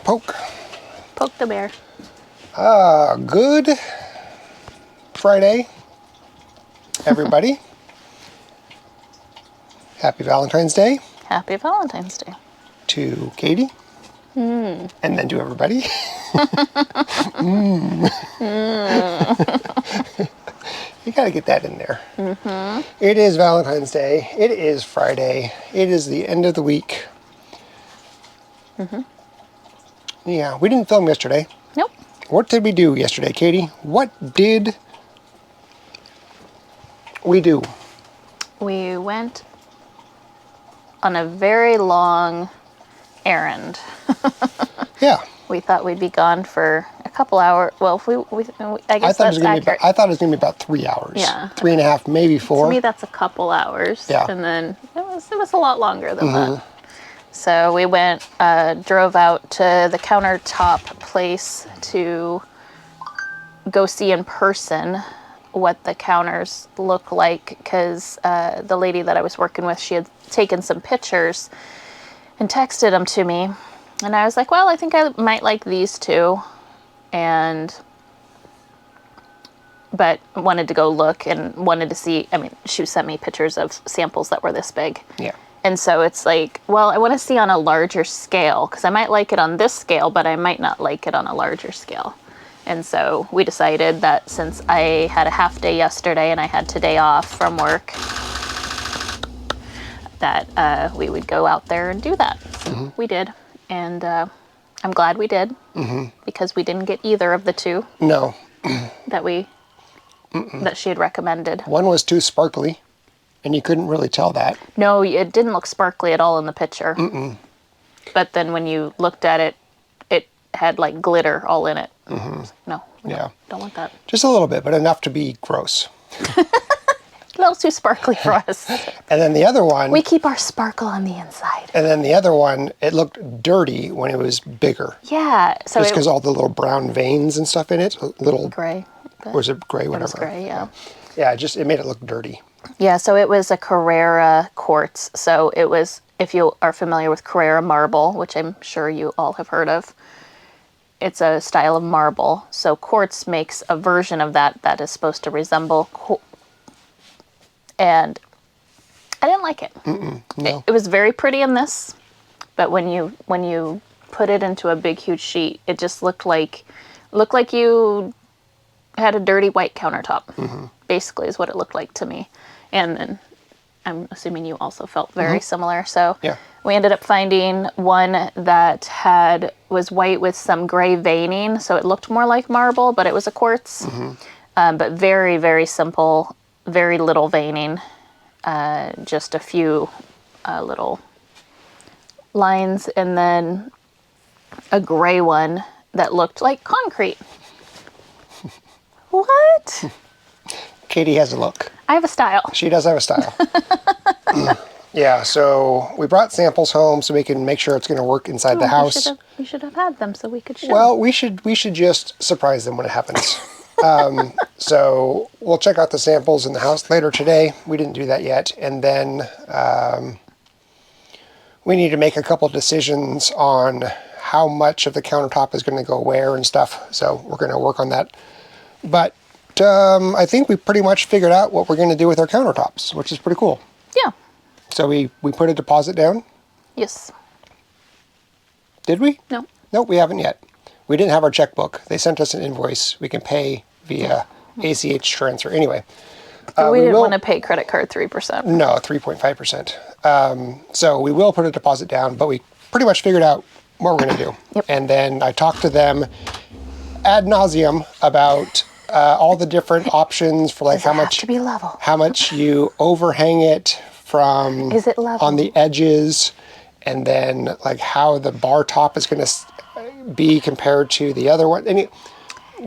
Poke. Poke the bear. Good Friday, everybody. Happy Valentine's Day. Happy Valentine's Day. To Katie. And then to everybody. You gotta get that in there. It is Valentine's Day. It is Friday. It is the end of the week. Yeah, we didn't film yesterday. Nope. What did we do yesterday, Katie? What did we do? We went on a very long errand. Yeah. We thought we'd be gone for a couple hours. Well, if I guess that's accurate. I thought it was going to be about 3 hours. Yeah. 3.5, maybe 4. To me, that's a couple hours. Yeah. And then it was a lot longer than that. So we went, drove out to the Countertop place to go see in person what the counters look like, because the lady that I was working with, she had taken some pictures and texted them to me. And I was like, well, I think I might like these two. But wanted to go look and wanted to see, I mean, she sent me pictures of samples that were this big. Yeah. And so it's like, well, I want to see on a larger scale, because I might like it on this scale, but I might not like it on a larger scale. And so we decided that since I had a half day yesterday and I had today off from work, that we would go out there and do that. So we did. And I'm glad we did, because we didn't get either of the two. No. that she had recommended. One was too sparkly, and you couldn't really tell that. No, it didn't look sparkly at all in the picture. But then when you looked at it, it had like glitter all in it. No, don't want that. Just a little bit, but enough to be gross. A little too sparkly for us. And then the other one... We keep our sparkle on the inside. And then the other one, it looked dirty when it was bigger. Yeah. So just because all the little brown veins and stuff in it. Little gray. Or was it gray? Whatever. It was gray, yeah. Yeah, it made it look dirty. Yeah, so it was a Carrara quartz. So it was, if you are familiar with Carrara marble, which I'm sure you all have heard of, it's a style of marble. So quartz makes a version of that is supposed to resemble and I didn't like it. No. It was very pretty in this, but when you put it into a big huge sheet, it just looked like you had a dirty white countertop. Basically, is what it looked like to me. And then I'm assuming you also felt very similar. So yeah. We ended up finding one that was white with some gray veining, so it looked more like marble, but it was a quartz. But very, very simple. Very little veining, just a few little lines, and then a gray one that looked like concrete. What? Katie has a look. I have a style. She does have a style. Yeah, so we brought samples home so we can make sure it's going to work inside the house. We should have had them so we could show. Well, we should just surprise them when it happens. So we'll check out the samples in the house later today. We didn't do that yet. And then we need to make a couple decisions on how much of the countertop is going to go where and stuff. So we're going to work on that. But I think we pretty much figured out what we're going to do with our countertops, which is pretty cool. Yeah. So we put a deposit down? Yes. Did we? No. Nope, we haven't yet. We didn't have our checkbook. They sent us an invoice. We can pay via ACH transfer. Anyway. We didn't want to pay credit card 3%. No, 3.5%. So we will put a deposit down, but we pretty much figured out what we're going to do. Yep. And then I talked to them ad nauseum about all the different options for like how much you overhang it from Is it level? On the edges, and then like how the bar top is going to be compared to the other one. And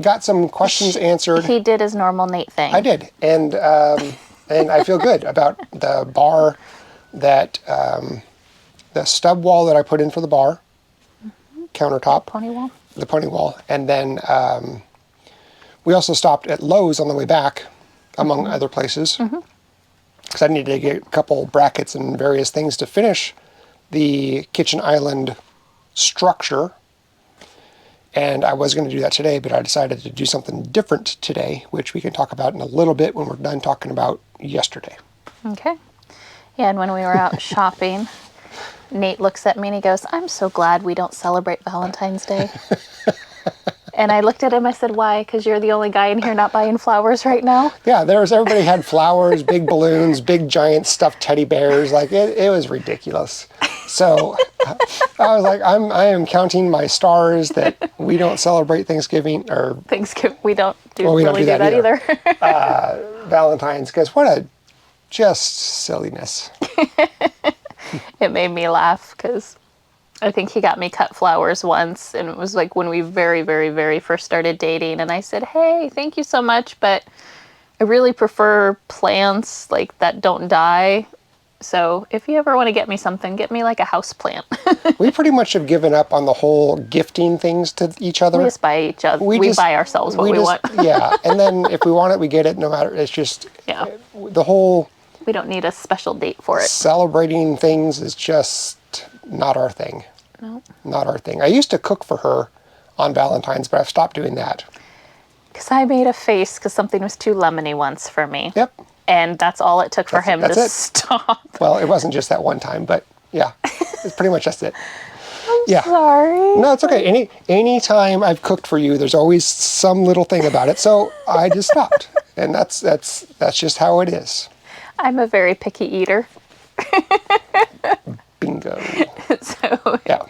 got some questions answered. He did his normal Nate thing. I did, and I feel good about the bar that the stub wall that I put in for the bar, countertop, the pony wall, and then we also stopped at Lowe's on the way back, among other places, because I needed to get a couple brackets and various things to finish the kitchen island structure. And I was going to do that today, but I decided to do something different today, which we can talk about in a little bit when we're done talking about yesterday. Okay. Yeah, and when we were out shopping, Nate looks at me and he goes, "I'm so glad we don't celebrate Valentine's Day." And I looked at him, I said, "Why? Because you're the only guy in here not buying flowers right now?" Yeah, everybody had flowers, big balloons, big giant stuffed teddy bears. Like, it was ridiculous. So I was like, I am counting my stars that we don't celebrate Thanksgiving or Thanksgiving, we don't do, well, we really don't do that either. Valentine's, because what a just silliness. It made me laugh because I think he got me cut flowers once, and it was like when we very, very, very first started dating, and I said, "Hey, thank you so much, but I really prefer plants like that don't die. So if you ever want to get me something, get me like a house plant." We pretty much have given up on the whole gifting things to each other. We just buy each other. We buy ourselves what we want. Yeah, and then if we want it, we get it. No matter, it's just the whole. We don't need a special date for it. Celebrating things is just not our thing. No. Not our thing. I used to cook for her on Valentine's, but I've stopped doing that. Because I made a face because something was too lemony once for me. Yep. And that's all it took for him to stop. Well, it wasn't just that one time, but yeah, it's pretty much just it. I'm sorry. No, it's okay. Any time I've cooked for you, there's always some little thing about it. So I just stopped, and that's just how it is. I'm a very picky eater. Bingo. So yeah,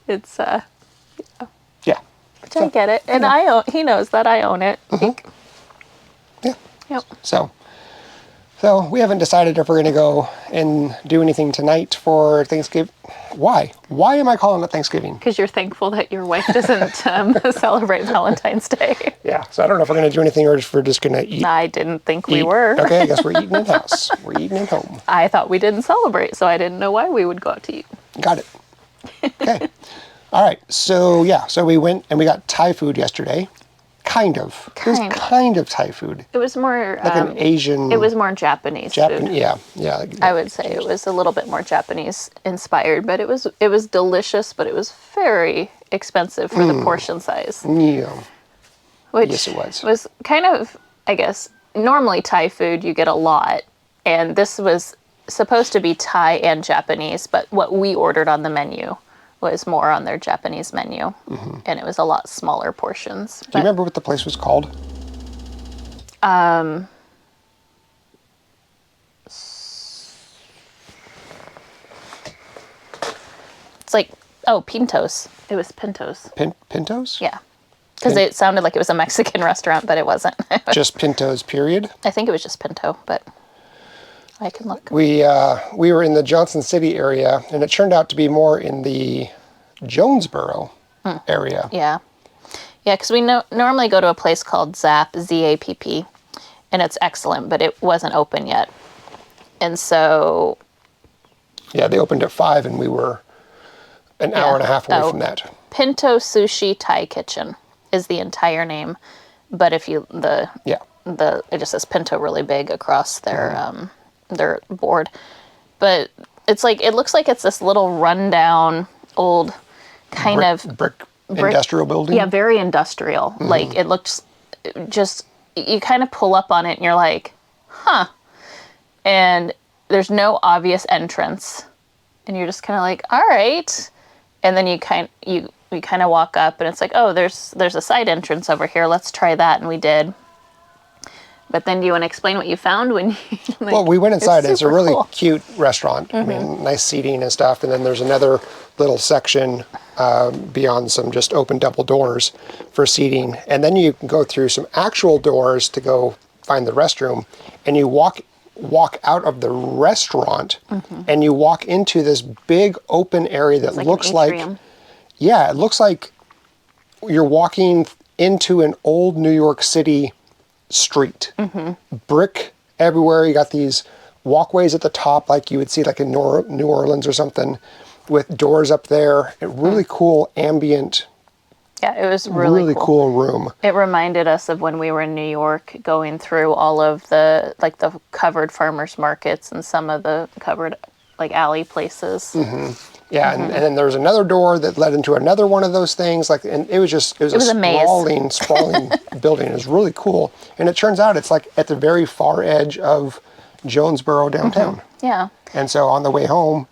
it's yeah. Which I get it, and he knows that I own it. Mm-hmm. Yeah. Yep. So we haven't decided if we're going to go and do anything tonight for Thanksgiving. Why? Why am I calling it Thanksgiving? Because you're thankful that your wife doesn't celebrate Valentine's Day. Yeah, so I don't know if we're going to do anything or if we're just going to eat. I didn't think we were. Okay, I guess we're eating in-house. We're eating at home. I thought we didn't celebrate, so I didn't know why we would go out to eat. Got it. Okay. All right, so we went and we got Thai food yesterday. Kind of. It was kind of Thai food. It was more like an Asian. It was more Japanese food. Yeah. I would say it was a little bit more Japanese inspired, but it was delicious, but it was very expensive for the portion size. Yeah. Which yes, it was. Was kind of, I guess, normally Thai food you get a lot, and this was supposed to be Thai and Japanese, but what we ordered on the menu was more on their Japanese menu, and it was a lot smaller portions. Do you remember what the place was called? It's like, Pintos. It was Pintos. Pintos? Yeah. Because it sounded like it was a Mexican restaurant, but it wasn't. Just Pintos, period? I think it was just Pinto, but I can look. We were in the Johnson City area, and it turned out to be more in the Jonesboro area. Yeah. Yeah, because we normally go to a place called Zapp, Z-A-P-P, and it's excellent, but it wasn't open yet. And so... Yeah, they opened at 5, and we were an hour and a half away from that. Pinto Sushi Thai Kitchen is the entire name, but if you... it just says Pinto really big across their board. But it's like, it looks like it's this little rundown old kind of brick industrial building. Yeah, very industrial. Like it looks just, you kind of pull up on it and you're like, huh. And there's no obvious entrance, and you're just kind of like, all right. And then you kind of walk up and it's like, oh, there's a side entrance over here. Let's try that. And we did. But then do you want to explain what you found when you... Well, we went inside. It's a really cool. cute restaurant. I mean, nice seating and stuff. And then there's another little section beyond some just open double doors for seating. And then you can go through some actual doors to go find the restroom. And you walk out of the restaurant and you walk into this big open area that looks like... Yeah, it looks like you're walking into an old New York City street. Brick everywhere. You got these walkways at the top like you would see like in New Orleans or something, with doors up there. A really cool ambient. Yeah, it was really cool room. It reminded us of when we were in New York, going through all of the covered farmers markets and some of the covered like alley places. Yeah, and then there was another door that led into another one of those things. Like, and it was a a maze. sprawling building. It was really cool. And it turns out it's like at the very far edge of Jonesboro downtown. Yeah. And so on the way home,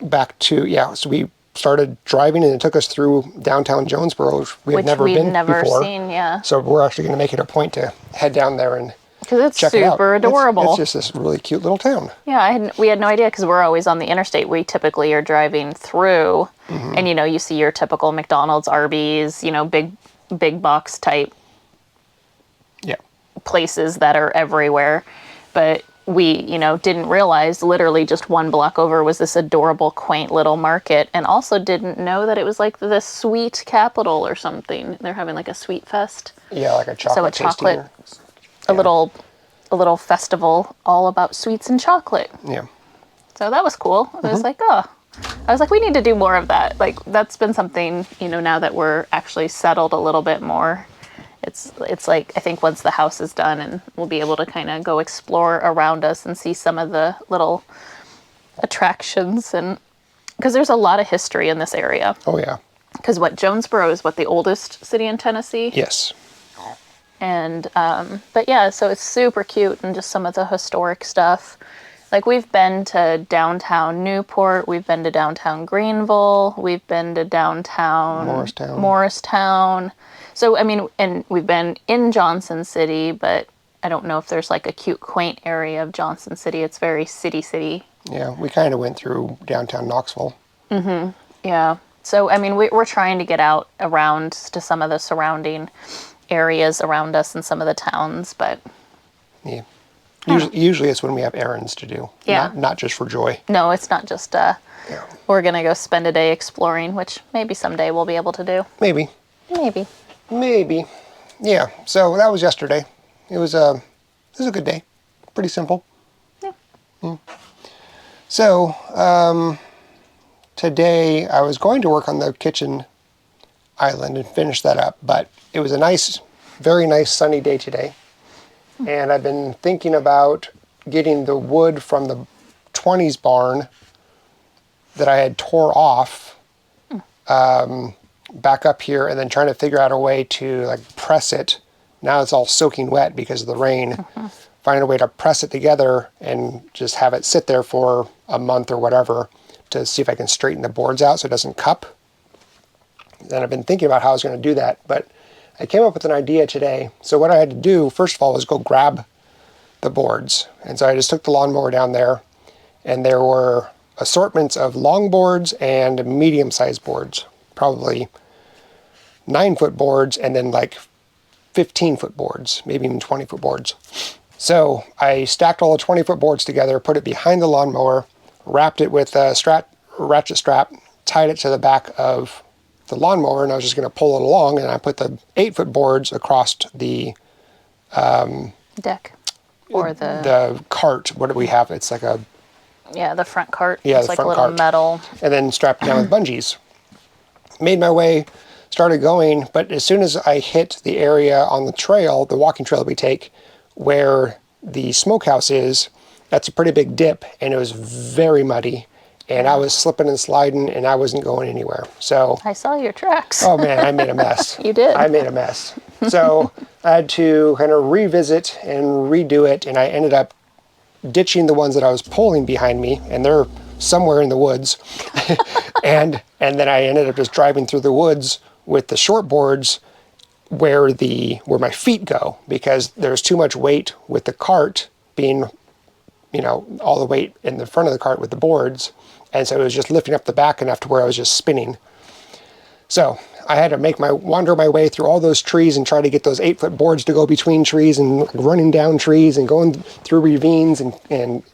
back to, so we started driving and it took us through downtown Jonesboro, which we had never been before. Seen, yeah. So we're actually going to make it a point to head down there and because it's check it out. super adorable. It's just this really cute little town. Yeah, we had no idea because we're always on the interstate. We typically are driving through, and you see your typical McDonald's, Arby's, big box type places that are everywhere. But we, didn't realize literally just one block over was this adorable, quaint little market, and also didn't know that it was like the sweet capital or something. They're having like a sweet fest. Yeah, like a chocolate tasting. A little festival all about sweets and chocolate. Yeah. So that was cool. I was like, we need to do more of that. Like, that's been something, now that we're actually settled a little bit more. It's like, I think once the house is done and we'll be able to kind of go explore around us and see some of the little attractions, and because there's a lot of history in this area. Oh, yeah. Because Jonesboro is the oldest city in Tennessee? Yes. And, but yeah, so it's super cute, and just some of the historic stuff. Like, we've been to downtown Newport, we've been to downtown Greenville, we've been to downtown Morristown. So, I mean, and we've been in Johnson City, but I don't know if there's like a cute, quaint area of Johnson City. It's very city. Yeah, we kind of went through downtown Knoxville. Yeah. So, I mean, we're trying to get out around to some of the surrounding areas around us and some of the towns, but yeah, usually it's when we have errands to do. Yeah, not just for joy. No, it's not just we're gonna go spend a day exploring, which maybe someday we'll be able to do. Maybe. Yeah. So that was yesterday. It was a good day. Pretty simple. Yeah. So today I was going to work on the kitchen island and finish that up, but it was a very nice sunny day today. And I've been thinking about getting the wood from the 20s barn that I had tore off back up here, and then trying to figure out a way to like press it. Now it's all soaking wet because of the rain. Find a way to press it together and just have it sit there for a month or whatever to see if I can straighten the boards out so it doesn't cup. And I've been thinking about how I was going to do that, but I came up with an idea today. So what I had to do, first of all, was go grab the boards. And so I just took the lawnmower down there, and there were assortments of long boards and medium-sized boards, probably 9-foot boards, and then like 15-foot boards, maybe even 20-foot boards. So I stacked all the 20-foot boards together, put it behind the lawnmower, wrapped it with a ratchet strap, tied it to the back of the lawnmower, and I was just going to pull it along, and I put the 8-foot boards across the deck or the cart. What do we have? It's like the front cart. Yeah, it's the like front a little cart. metal. And then strapped it down with bungees. Made my way, started going, but as soon as I hit the area on the trail, the walking trail we take, where the smokehouse is, that's a pretty big dip, and it was very muddy. And I was slipping and sliding, and I wasn't going anywhere. So I saw your tracks. Oh man, I made a mess. You did. I made a mess. So I had to kind of revisit and redo it, and I ended up ditching the ones that I was pulling behind me, and they're somewhere in the woods. and then I ended up just driving through the woods with the short boards where my feet go, because there's too much weight with the cart being, all the weight in the front of the cart with the boards. And so it was just lifting up the back enough to where I was just spinning. So I had to wander my way through all those trees and try to get those 8-foot boards to go between trees, and running down trees and going through ravines, and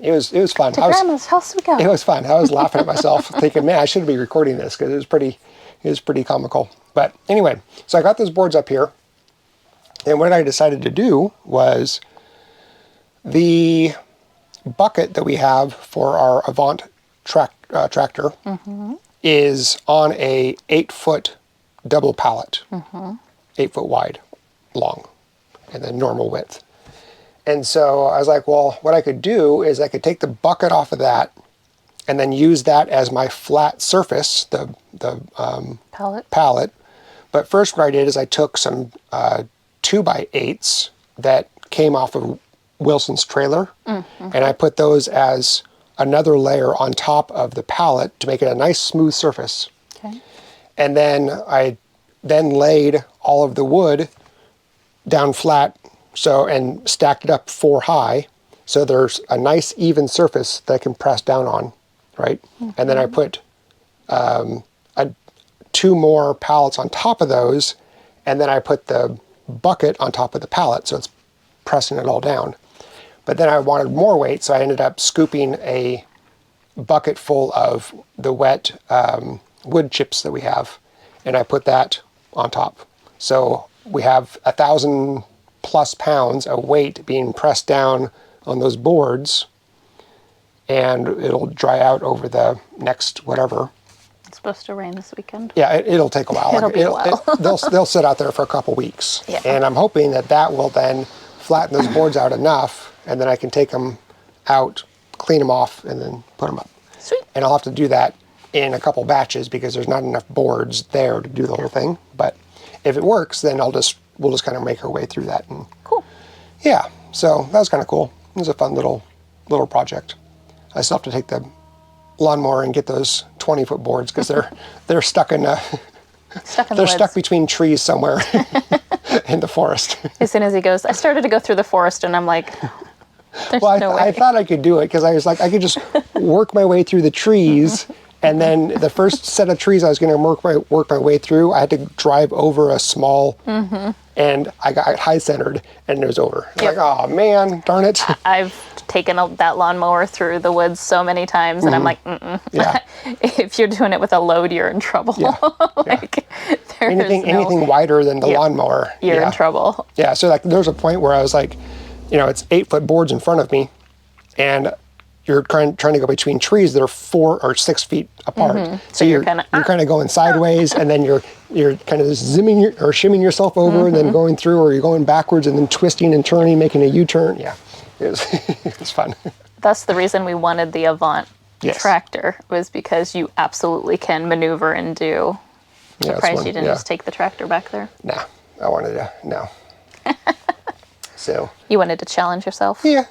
it was fun. To Grandma's house we go. It was fun. I was laughing at myself, thinking, man, I should be recording this because it was pretty comical. But anyway, so I got those boards up here, and what I decided to do was the bucket that we have for our Avant tractor is on a 8-foot double pallet, 8-foot wide, long, and then normal width. And so I was like, well, what I could do is I could take the bucket off of that and then use that as my flat surface, the pallet. But first what I did is I took some 2x8s that came off of Wilson's trailer, and I put those as another layer on top of the pallet to make it a nice smooth surface. Okay. And then I laid all of the wood down flat, and stacked it up 4 high, so there's a nice even surface that I can press down on, right? And then I put 2 more pallets on top of those, and then I put the bucket on top of the pallet, so it's pressing it all down. But then I wanted more weight, so I ended up scooping a bucket full of the wet wood chips that we have, and I put that on top. So we have 1,000+ pounds of weight being pressed down on those boards, and it'll dry out over the next whatever. It's supposed to rain this weekend. Yeah, it'll take a while. It'll be a while. They'll sit out there for a couple weeks. Yeah. And I'm hoping that will then flatten those boards out enough, and then I can take them out, clean them off, and then put them up. Sweet. And I'll have to do that in a couple batches because there's not enough boards there to do the whole thing. But if it works, then we'll just kind of make our way through that. And cool. Yeah, so that was kind of cool. It was a fun little project. I still have to take the lawnmower and get those 20-foot boards because they're stuck in they're stuck between trees somewhere in the forest. As soon as he goes, I started to go through the forest, and I'm like, there's no way. I thought I could do it because I was like, I could just work my way through the trees, and then the first set of trees I was going to work my way through, I had to drive over a small, and I got high-centered, and it was over. Yep. Like, oh man, darn it. I've taken that lawnmower through the woods so many times, and I'm like, Yeah. If you're doing it with a load, you're in trouble. Yeah. Anything wider than the lawnmower, you're in trouble. Yeah, so like there's a point where I was like, it's 8-foot boards in front of me, and you're trying to go between trees that are 4 or 6 feet apart. So you're kind of going sideways, and then you're kind of zimming or shimming yourself over, and then going through, or you're going backwards and then twisting and turning, making a U-turn. Yeah, it was fun. That's the reason we wanted the Avant tractor, was because you absolutely can maneuver and do. Surprised you didn't just take the tractor back there. Nah, I wanted to. No. So. You wanted to challenge yourself. Yeah,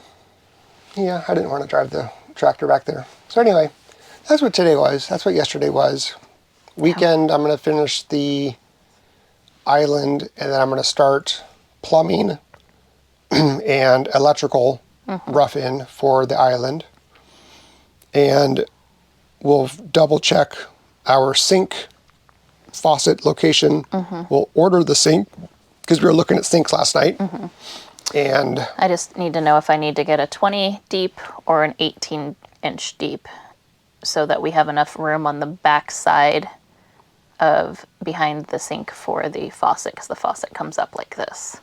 I didn't want to drive the tractor back there. So anyway, that's what today was. That's what yesterday was. Weekend, I'm going to finish the island, and then I'm going to start plumbing and electrical rough-in for the island. And we'll double check our sink faucet location. We'll order the sink because we were looking at sinks last night. And I just need to know if I need to get a 20 deep or an 18-inch deep, so that we have enough room on the back side of behind the sink for the faucet, because the faucet comes up like this.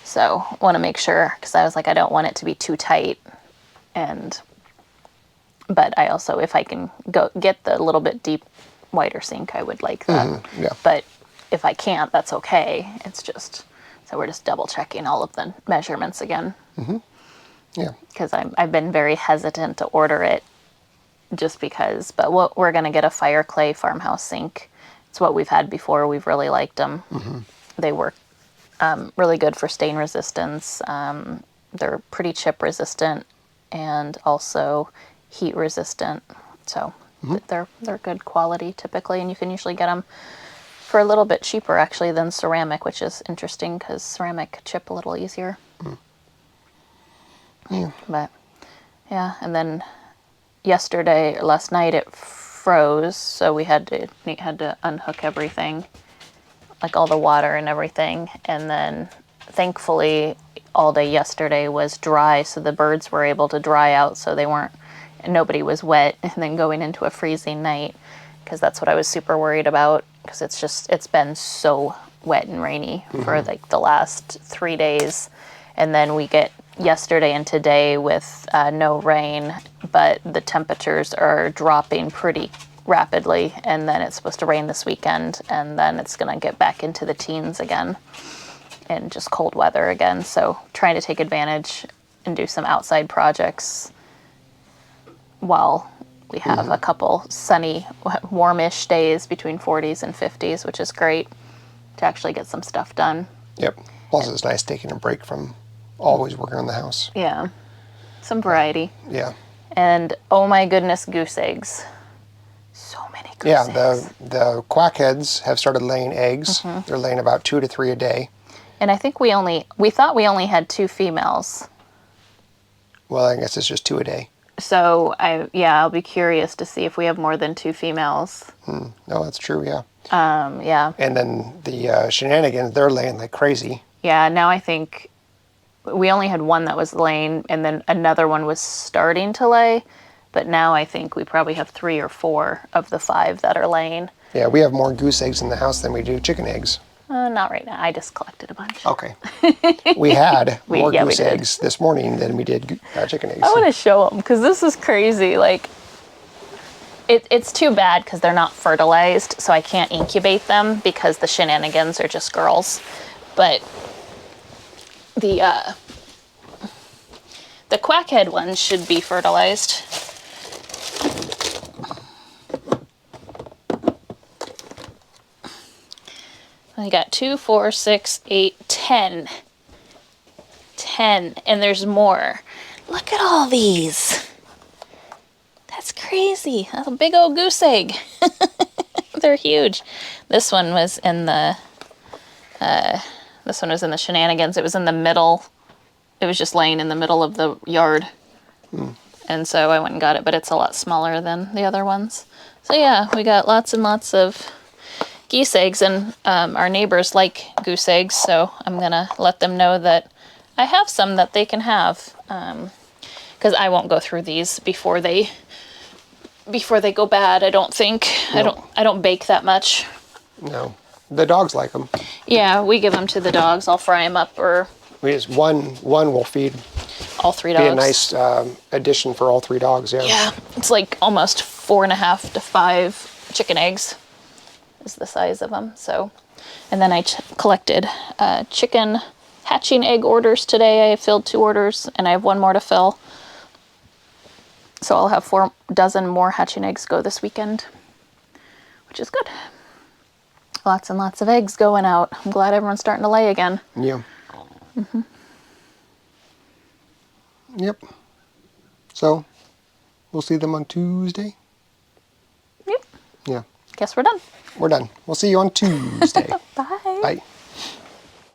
So I want to make sure, because I was like, I don't want it to be too tight. But I also, if I can go get the little bit deep, wider sink, I would like that. Yeah. But if I can't, that's okay. It's just, so we're just double checking all of the measurements again. Yeah. Because I've been very hesitant to order it, just because. But we're going to get a fire clay farmhouse sink. It's what we've had before. We've really liked them. They work really good for stain resistance. They're pretty chip resistant and also heat resistant. So they're good quality typically, and you can usually get them for a little bit cheaper actually than ceramic, which is interesting because ceramic chip a little easier. But yeah, and then last night it froze, so we had to unhook everything, like all the water and everything, and then thankfully all day yesterday was dry, so the birds were able to dry out, so nobody was wet, and then going into a freezing night, because that's what I was super worried about, because it's been so wet and rainy for like the last 3 days, and then we get yesterday and today with no rain, but the temperatures are dropping pretty rapidly, and then it's supposed to rain this weekend, and then it's going to get back into the teens again and just cold weather again. So trying to take advantage and do some outside projects while We have a couple sunny, warmish days between 40s and 50s, which is great to actually get some stuff done. Yep. Plus, it's nice taking a break from always working on the house. Yeah. Some variety. Yeah. And oh my goodness, goose eggs. So many goose eggs. Yeah, the quackheads have started laying eggs. They're laying about 2 to 3 a day. And I think we thought we only had 2 females. Well, I guess it's just 2 a day. So I'll be curious to see if we have more than 2 females. No, that's true, yeah. Yeah. And then the shenanigans, they're laying like crazy. Yeah, now I think we only had one that was laying, and then another one was starting to lay. But now I think we probably have 3 or 4 of the 5 that are laying. Yeah, we have more goose eggs in the house than we do chicken eggs. Not right now. I just collected a bunch. Okay. We had more we goose did. eggs this morning than we did chicken eggs. I want to show them because this is crazy. Like, it's too bad because they're not fertilized, so I can't incubate them because the shenanigans are just girls. But the quackhead ones should be fertilized. I got 2, 4, 6, 8, 10. 10, and there's more. Look at all these. That's crazy. That's a big old goose egg. They're huge. This one was in the shenanigans. It was in the middle. It was just laying in the middle of the yard. And so I went and got it, but it's a lot smaller than the other ones. So yeah, we got lots and lots of geese eggs, and our neighbors like goose eggs, so I'm gonna let them know that I have some that they can have, because I won't go through these before they go bad. I don't think. No. I don't bake that much. No, the dogs like them. Yeah, we give them to the dogs. I'll fry them up, or we just one will feed all 3 dogs. Be a nice addition for all 3 dogs. Yeah. Yeah, it's like almost 4.5 to 5 chicken eggs is the size of them. So, and then I collected chicken hatching egg orders today. I filled 2 orders, and I have 1 more to fill. So I'll have 4 dozen more hatching eggs go this weekend, which is good. Lots and lots of eggs going out. I'm glad everyone's starting to lay again. Yeah. Yep. So, we'll see them on Tuesday. Yep. Yeah. Guess we're done. We're done. We'll see you on Tuesday. Bye. Bye.